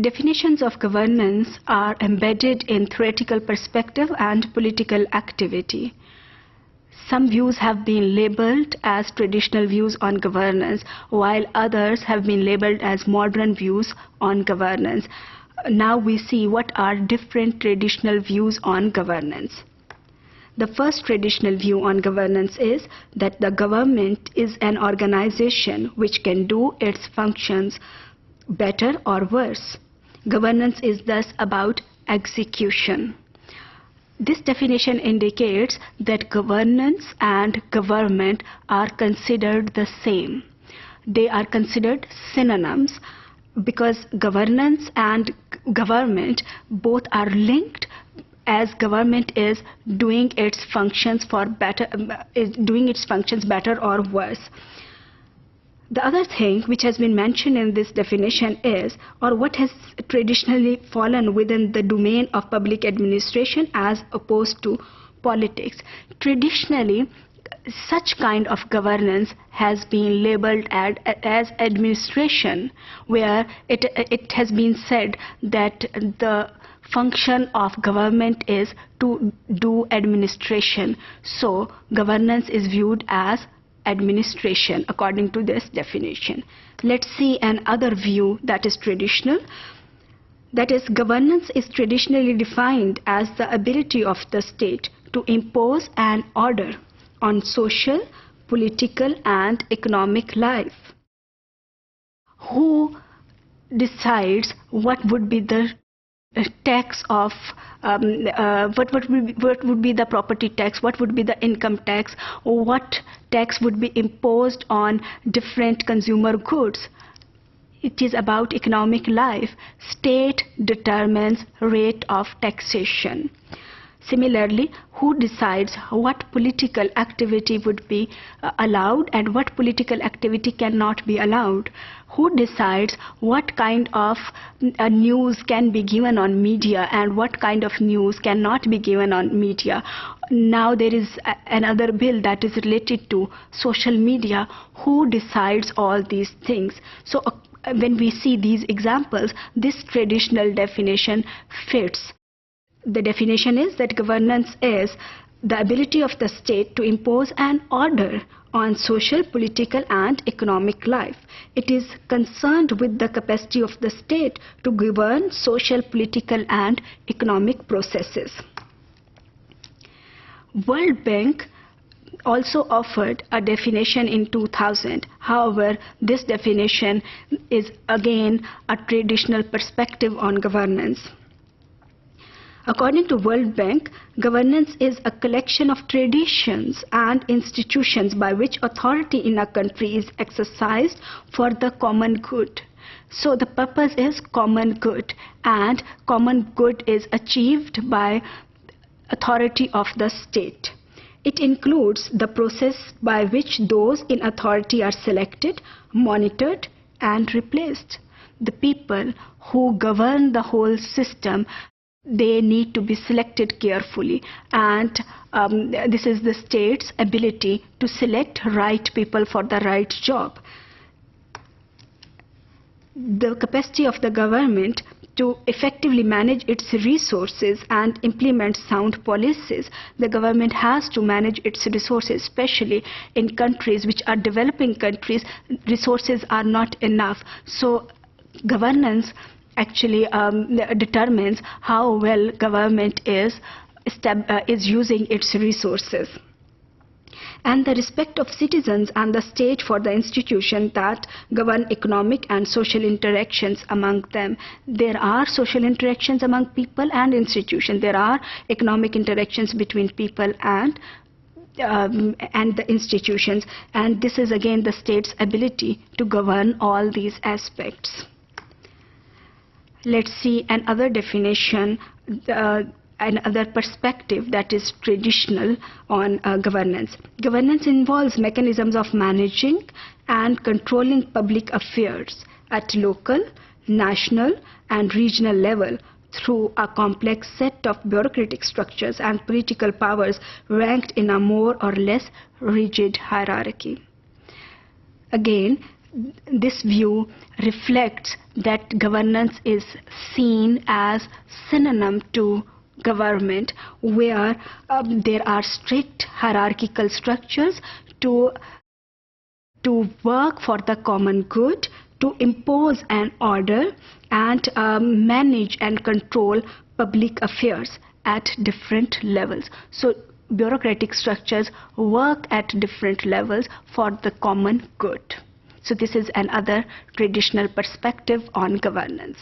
Definitions of governance are embedded in theoretical perspective and political activity. Some views have been labeled as traditional views on governance, while others have been labeled as modern views on governance. Now we see what are different traditional views on governance. The first traditional view on governance is that the government is an organization which can do its functions better or worse. Governance is thus about execution. This definition indicates that governance and government are considered the same. They are considered synonyms because governance and government both are linked, as government is doing its functions better or worse. The other thing which has been mentioned in this definition is, or what has traditionally fallen within the domain of public administration as opposed to politics. Traditionally, such kind of governance has been labeled as administration, where it has been said that the function of government is to do administration. So governance is viewed as administration according to this definition. Let's see another view that is traditional. That is, governance is traditionally defined as the ability of the state to impose an order on social, political, and economic life. Who decides what would be the tax of what would be the property tax, what would be the income tax, or what tax would be imposed on different consumer goods? It is about economic life. State determines rate of taxation. Similarly, who decides what political activity would be allowed and what political activity cannot be allowed? Who decides what kind of news can be given on media and what kind of news cannot be given on media? Now there is another bill that is related to social media. Who decides all these things? So when we see these examples, this traditional definition fits. The definition is that governance is the ability of the state to impose an order on social, political, and economic life. It is concerned with the capacity of the state to govern social, political, and economic processes. World Bank also offered a definition in 2000. However, this definition is again a traditional perspective on governance. According to World Bank, governance is a collection of traditions and institutions by which authority in a country is exercised for the common good. So the purpose is common good, and common good is achieved by authority of the state. It includes the process by which those in authority are selected, monitored, and replaced. The people who govern the whole system, they need to be selected carefully, and this is the state's ability to select right people for the right job. The capacity of the government to effectively manage its resources and implement sound policies. The government has to manage its resources, especially in countries which are developing countries. Resources are not enough. So governance actually determines how well government is using its resources. And the respect of citizens and the state for the institution that govern economic and social interactions among them. There are social interactions among people and institutions. There are economic interactions between people and the institutions. And this is again the state's ability to govern all these aspects. Let's see another definition, another perspective that is traditional on governance. Governance involves mechanisms of managing and controlling public affairs at local, national, and regional level through a complex set of bureaucratic structures and political powers ranked in a more or less rigid hierarchy. Again, this view reflects that governance is seen as synonym to government, where there are strict hierarchical structures to work for the common good, to impose an order, and manage and control public affairs at different levels. So bureaucratic structures work at different levels for the common good. So this is another traditional perspective on governance.